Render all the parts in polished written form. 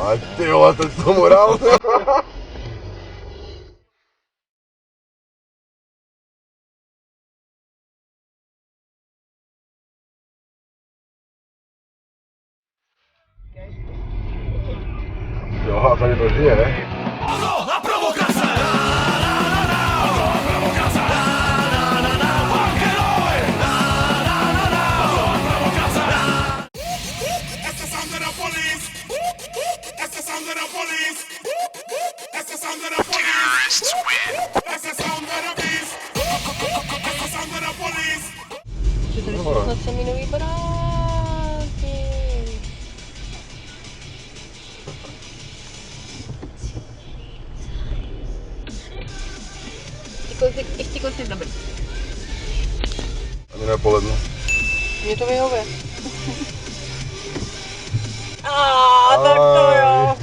Ať ty vole, teď to morál. Jo, a tady to žije. Pogo a provokace! Pogo a provokace! Pogo a provokace! That's the sound of the police! That's the sound of the police! That's the sound of the police! That's the sound of the beast! That's the sound of the police! Že tady jsou snad sami nový baráky. Ještě kolik jsi dobrý. Ani nepoledne. Mně to vyhovuje. Tak to jo.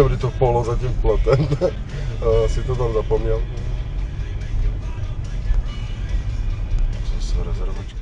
Kdy to polo za tím plotem, si to tam zapomněl. Zase rezervačka.